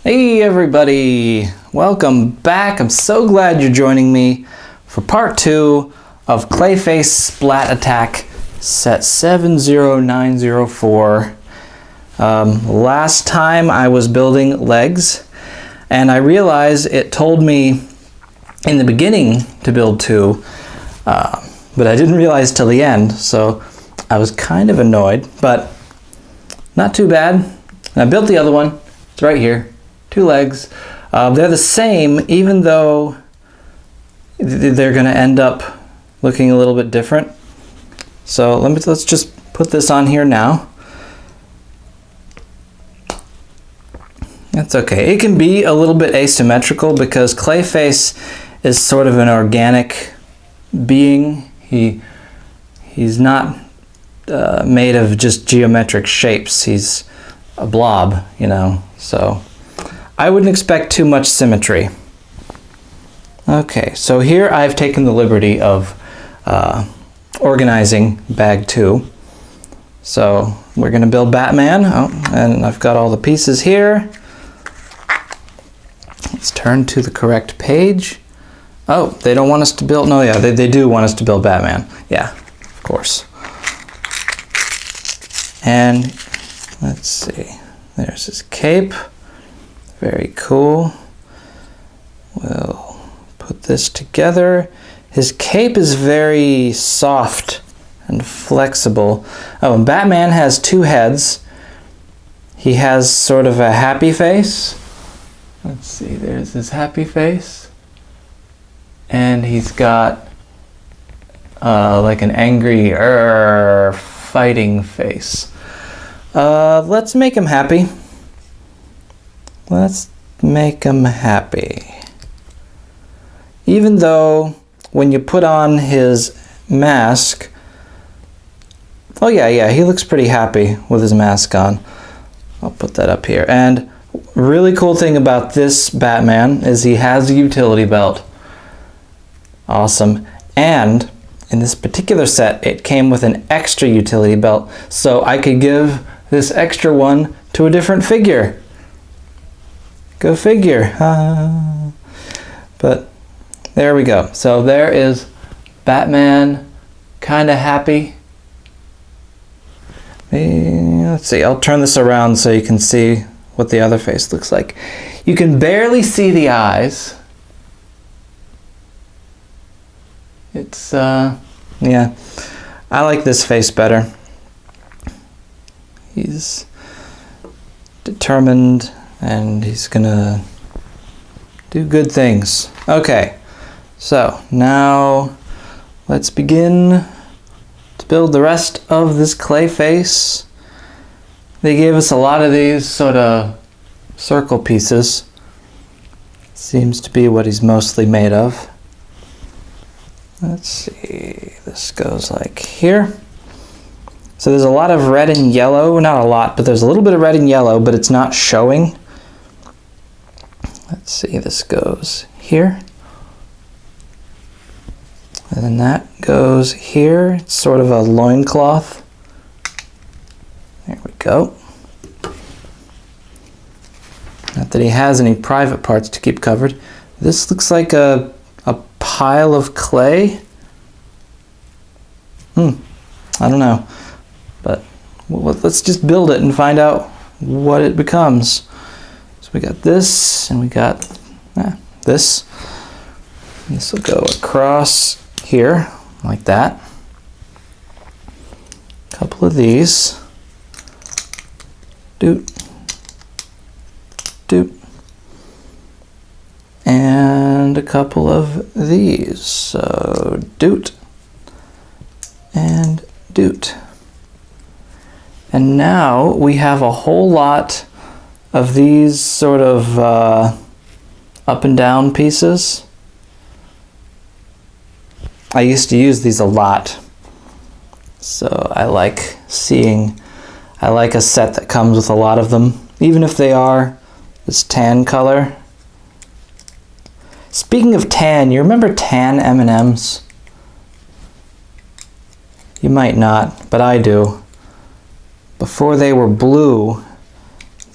Hey everybody, welcome back. I'm so glad you're joining me for part 2 of Clayface Splat Attack set 70904. Last time I was building legs and I realized it told me in the beginning to build 2, but I didn't realize till the end, so I was kind of annoyed, but not too bad. And I built the other one. It's right here. 2 legs. They're the same, even though they're going to end up looking a little bit different. So let's just put this on here now. That's okay. It can be a little bit asymmetrical because Clayface is sort of an organic being. He's not made of just geometric shapes. He's a blob, you know, so I wouldn't expect too much symmetry. Okay, so here I've taken the liberty of organizing bag 2. So we're going to build Batman. Oh, and I've got all the pieces here. Let's turn to the correct page. Oh, they don't want us to build... No, yeah, they do want us to build Batman. Yeah, of course. And let's see. There's his cape. Very cool. We'll put this together. His cape is very soft and flexible. Oh, and Batman has 2 heads. He has sort of a happy face. Let's see, there's his happy face. And he's got like an angry fighting face. Let's make him happy. Let's make him happy. Even though when you put on his mask, oh yeah, he looks pretty happy with his mask on. I'll put that up here. And really cool thing about this Batman is he has a utility belt. Awesome. And in this particular set, it came with an extra utility belt, so I could give this extra one to a different figure. Go figure. But there we go. So there is Batman, kind of happy. Let's see, I'll turn this around so you can see what the other face looks like. You can barely see the eyes. It's, yeah, I like this face better. He's determined and he's gonna do good things. Okay, so now let's begin to build the rest of this clay face. They gave us a lot of these sort of circle pieces. Seems to be what he's mostly made of. Let's see, this goes like here. So there's a lot of red and yellow, not a lot, but there's a little bit of red and yellow, but it's not showing. Let's see, this goes here. And then that goes here. It's sort of a loincloth. There we go. Not that he has any private parts to keep covered. This looks like a pile of clay. I don't know. But let's just build it and find out what it becomes. So we got this, and we got this. This will go across here, like that. A couple of these. Doot. Doot. And a couple of these. So doot. And doot. And now we have a whole lot of these sort of up and down pieces. I used to use these a lot. So I like a set that comes with a lot of them, even if they are this tan color. Speaking of tan, you remember tan M&Ms? You might not, but I do. Before they were blue,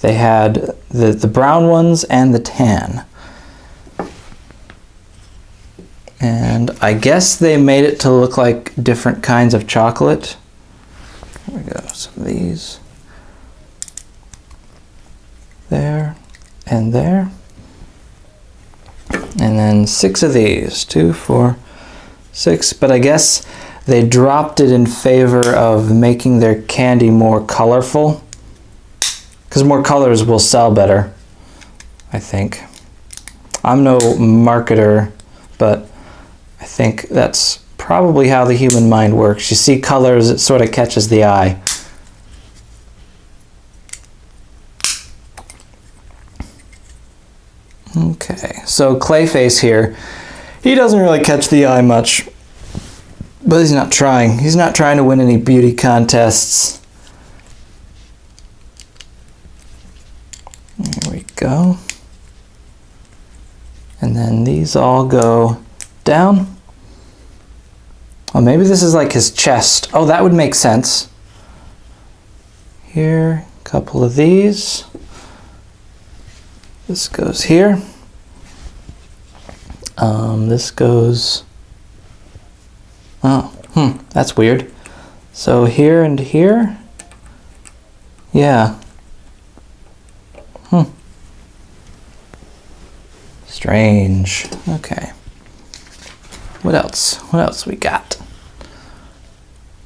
they had the brown ones and the tan. And I guess they made it to look like different kinds of chocolate. There we go, some of these. There and there. And then 6 of these, 2, 4, 6. But I guess they dropped it in favor of making their candy more colorful. Because more colors will sell better, I think. I'm no marketer, but I think that's probably how the human mind works. You see colors, it sort of catches the eye. Okay, so Clayface here, he doesn't really catch the eye much, but he's not trying. He's not trying to win any beauty contests. There we go. And then these all go down. Oh, maybe this is like his chest. Oh, that would make sense. Here, a couple of these. This goes here. This goes... Oh, that's weird. So here and here? Yeah. Strange. Okay. What else? What else we got?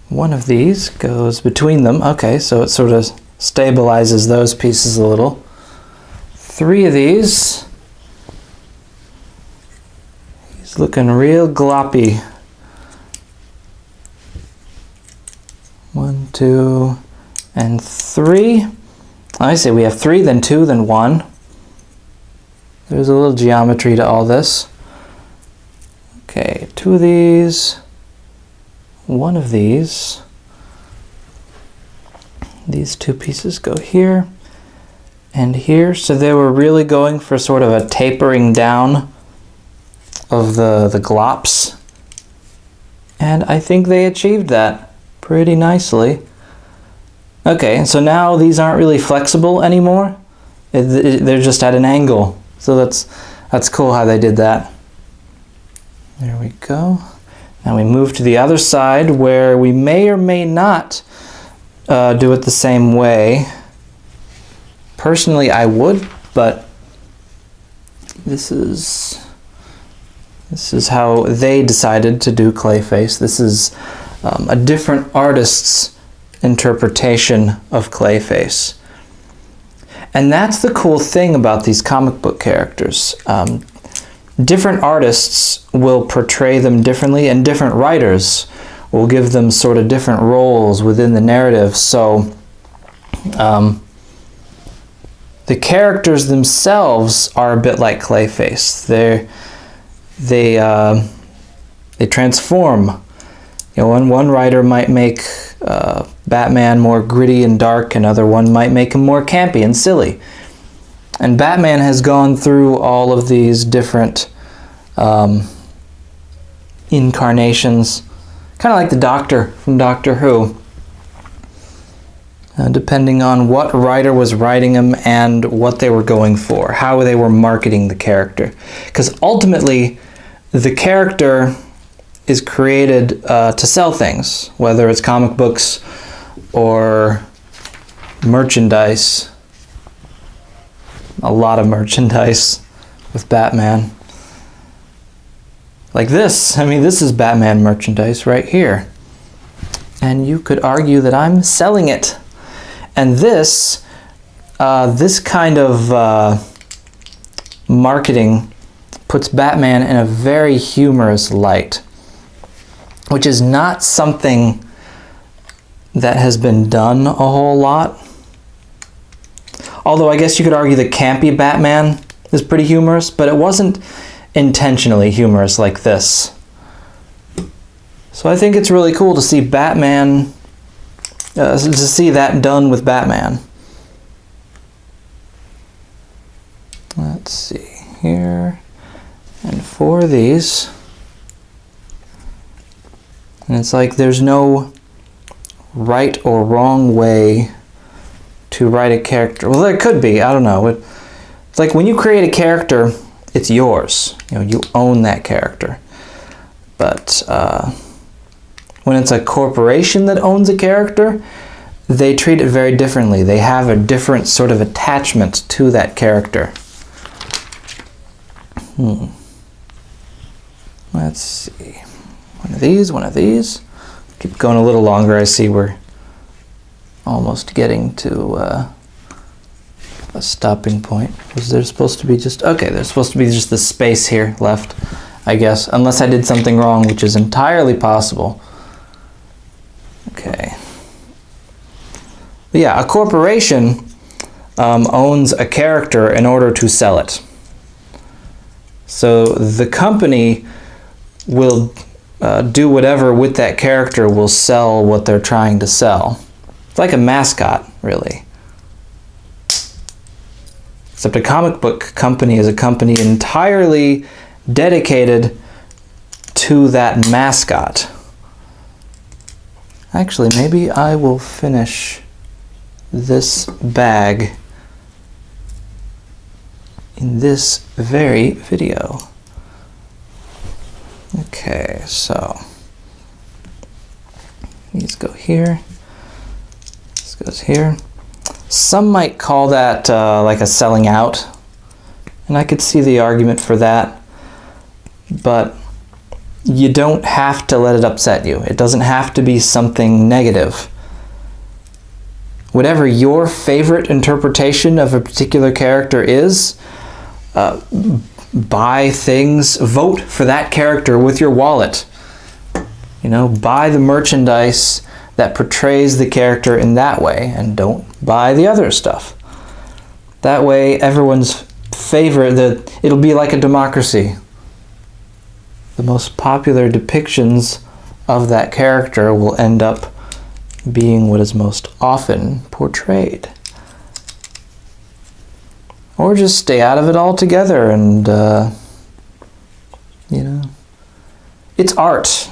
One of these goes between them. Okay, so it sort of stabilizes those pieces a little. 3 of these. He's looking real gloppy. 1, 2, and 3. I say we have 3, then 2, then 1. There's a little geometry to all this. Okay, 2 of these. 1 of these. These 2 pieces go here and here. So they were really going for sort of a tapering down of the glops. And I think they achieved that pretty nicely. Okay, so now these aren't really flexible anymore. They're just at an angle. So that's cool how they did that. There we go. Now we move to the other side where we may or may not do it the same way. Personally, I would, but this is how they decided to do Clayface. This is a different artist's interpretation of Clayface. And that's the cool thing about these comic book characters. Different artists will portray them differently, and different writers will give them sort of different roles within the narrative. So the characters themselves are a bit like Clayface. They transform. You know, one writer might make Batman more gritty and dark, another one might make him more campy and silly. And Batman has gone through all of these different incarnations, kind of like the Doctor from Doctor Who, depending on what writer was writing him and what they were going for, how they were marketing the character. Because ultimately, the character is created to sell things, whether it's comic books or merchandise. A lot of merchandise with Batman. Like this. I mean, this is Batman merchandise right here. And you could argue that I'm selling it. And this kind of marketing puts Batman in a very humorous light, which is not something that has been done a whole lot. Although I guess you could argue that campy Batman is pretty humorous, but it wasn't intentionally humorous like this. So I think it's really cool to see Batman, to see that done with Batman. Let's see here, and 4 of these. And it's like there's no right or wrong way to write a character. Well, there could be, I don't know. It's like when you create a character, it's yours. You know, you own that character. But when it's a corporation that owns a character, they treat it very differently. They have a different sort of attachment to that character. Let's see. One of these, one of these. Keep going a little longer. I see we're almost getting to a stopping point. Was there supposed to be just... Okay, there's supposed to be just the space here left, I guess. Unless I did something wrong, which is entirely possible. Okay. But yeah, a corporation owns a character in order to sell it. So the company will do whatever with that character will sell what they're trying to sell. It's like a mascot, really. Except a comic book company is a company entirely dedicated to that mascot. Actually, maybe I will finish this bag in this very video. Okay, so these go here, this goes here. Some might call that like a selling out, and I could see the argument for that, but you don't have to let it upset you. It doesn't have to be something negative. Whatever your favorite interpretation of a particular character is, buy things, vote for that character with your wallet. You know, buy the merchandise that portrays the character in that way, and don't buy the other stuff. That way, everyone's favorite, it'll be like a democracy. The most popular depictions of that character will end up being what is most often portrayed. Or just stay out of it altogether and, you know, it's art.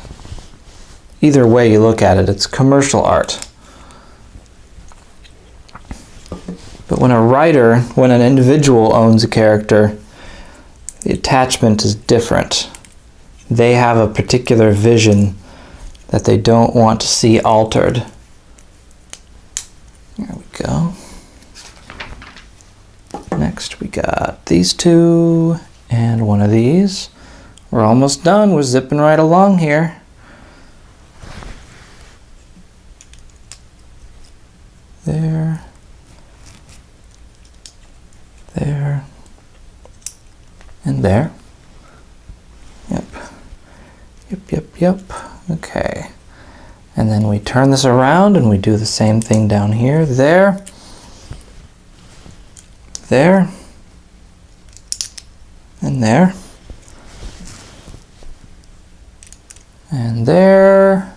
Either way you look at it, it's commercial art. But when a writer, when an individual owns a character, the attachment is different. They have a particular vision that they don't want to see altered. There we go. Next we got these two and one of these. We're almost done. We're zipping right along here. There. There. And there. Yep. Yep. Okay. And then we turn this around and we do the same thing down here. There. There. And there. And there.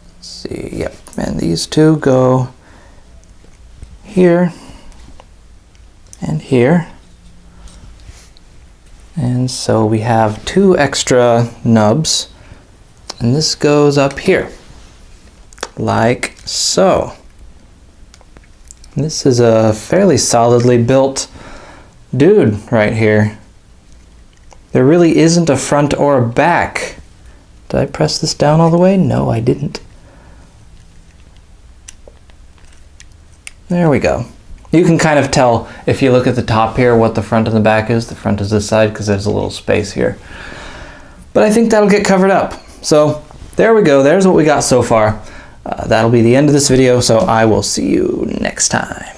Let's see. Yep. And these two go here and here. And so we have two extra nubs. And this goes up here, like so. This is a fairly solidly built dude right here. There really isn't a front or a back. Did I press this down all the way? No, I didn't. There we go. You can kind of tell if you look at the top here what the front and the back is. The front is this side because there's a little space here. But I think that'll get covered up. So there we go. There's what we got so far. That'll be the end of this video, so I will see you next time.